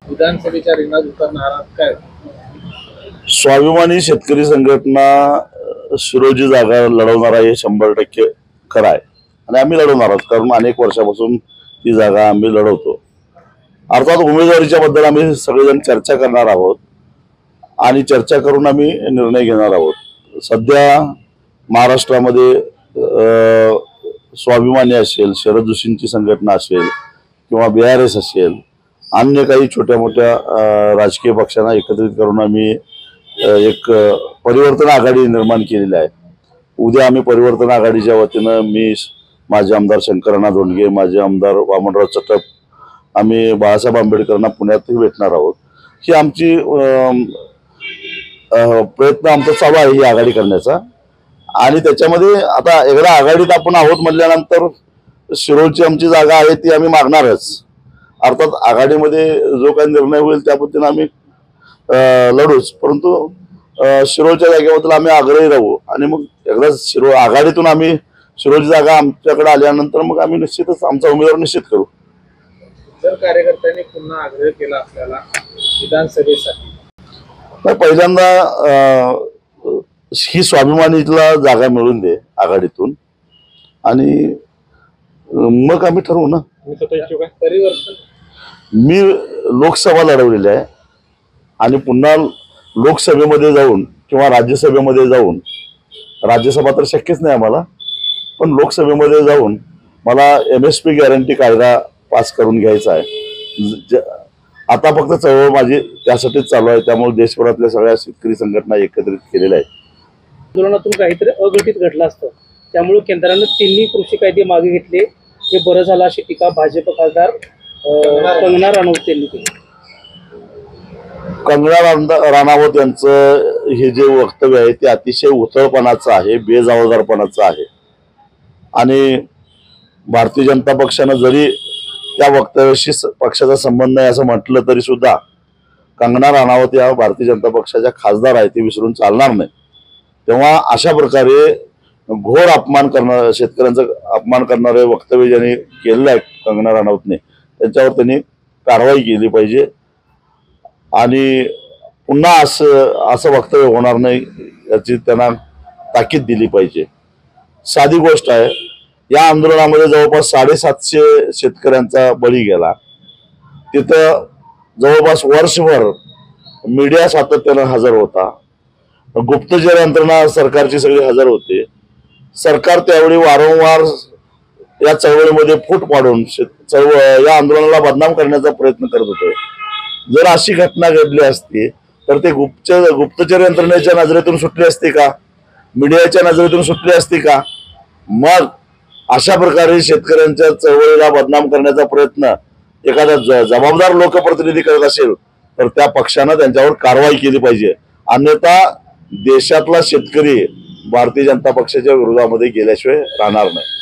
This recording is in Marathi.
विधानसभेच्या रिंगणात उतरणार काय? स्वाभिमानी शेतकरी संघटना शिरोळची जागा लढवणार आहे, 100% खरं आहे आणि आम्ही लढवणार आहोत, कारण अनेक वर्षापासून ती जागा आम्ही लढवतो। अर्थात उमेदवारीच्या बद्दल आम्ही सगळेजण चर्चा करणार आहोत आणि चर्चा करून आम्ही निर्णय घेणार आहोत। सध्या महाराष्ट्रामध्ये स्वाभिमानी असेल, शरद जोशींची संघटना असेल किंवा BRS असेल, अन्य काही छोट्या मोठ्या राजकीय पक्षांना एकत्रित करून आम्ही एक परिवर्तन आघाडी निर्माण केलेली आहे। उद्या आम्ही परिवर्तन आघाडीच्या वतीनं मी, माझे आमदार शंकरअण्णा धोंडगे, माझे आमदार वामनराव चटप, आम्ही बाळासाहेब आंबेडकरांना पुण्यातही भेटणार आहोत। ही आमची प्रयत्न आमचा चालू आहे ही आघाडी करण्याचा। आणि त्याच्यामध्ये आता एकदा आघाडीत आपण आहोत म्हटल्यानंतर शिरोळची आमची जागा आहे ती आम्ही मागणारच। अर्थात आघाडीमध्ये जो काही निर्णय होईल त्या पद्धतीने आम्ही लढूच, परंतु शिरोळच्या जागेबद्दल आम्ही आग्रही राहू आणि मग एकदा शिरोळ आघाडीतून आम्ही शिरोळची जागा आमच्याकडे आल्यानंतर मग आम्ही निश्चितच आमचा उमेदवार निश्चित करू। जर कार्यकर्त्यांनी पुन्हा आग्रह केला आपल्याला विधानसभेसाठी, तर पहिल्यांदा ही स्वाभिमानीला जागा मिळून दे आघाडीतून आणि मग आम्ही ठरवू ना। परिवर्तन मी लोकसभा लढवलेली आहे आणि पुन्हा लोकसभेमध्ये जाऊन किंवा राज्यसभेमध्ये जाऊन, राज्यसभा तर शक्यच नाही आम्हाला, पण लोकसभेमध्ये जाऊन मला MSP गॅरंटी कायदा पास करून घ्यायचा आहे। आता फक्त चळवळ माझी त्यासाठीच चालू आहे, त्यामुळे देशभरातल्या सगळ्या शेतकरी संघटना एकत्रित केलेल्या आहेत। आंदोलनातून काहीतरी अघटित घडलं असतं, त्यामुळे केंद्राने तिन्ही कृषी कायदे मागे घेतले, हे बरं झालं अशी टीका भाजप खासदार कंगना राणौत यांनी केली। कंगना राणावत यांचं हे जे वक्तव्य आहे ते अतिशय उथळपणाचं आहे, बेजबाबदारपणाचं आहे आणि भारतीय जनता पक्षानं जरी त्या वक्तव्याशी पक्षाचा संबंध नाही असं म्हटलं तरी सुद्धा कंगना राणावत या भारतीय जनता पक्षाच्या खासदार आहेत, ते विसरून चालणार नाही। तेव्हा अशा प्रकारे घोर अपमान करणारे, शेतकऱ्यांचा अपमान करणारे वक्तव्य ज्यांनी केलेलं आहे कंगना राणावतने, त्यांच्यावर त्यांनी कारवाई केली पाहिजे आणि पुन्हा असं वक्तव्य होणार नाही याची त्यांना ताकीद दिली पाहिजे। साधी गोष्ट आहे, या आंदोलनामध्ये जवळपास 750 शेतकऱ्यांचा बळी गेला। तिथं जवळपास वर्षभर मीडिया सातत्यानं हजर होता, गुप्तचर यंत्रणा सरकारची सगळी हजर होते। सरकार त्यावेळी वारंवार या चळवळीमध्ये फूट पाडून या आंदोलनाला बदनाम करण्याचा प्रयत्न करत होते। जर अशी घटना घडली असती तर ते गुप्तचर यंत्रणेच्या नजरेतून सुटली असती का, मीडियाच्या नजरेतून सुटली असती का? मग अशा प्रकारे शेतकऱ्यांच्या चळवळीला बदनाम करण्याचा प्रयत्न एखादा जबाबदार लोकप्रतिनिधी करत असेल तर त्या पक्षानं त्यांच्यावर कारवाई केली पाहिजे, अन्यथा देशातला शेतकरी भारतीय जनता पक्षाच्या विरोधामध्ये गेल्याशिवाय राहणार नाही।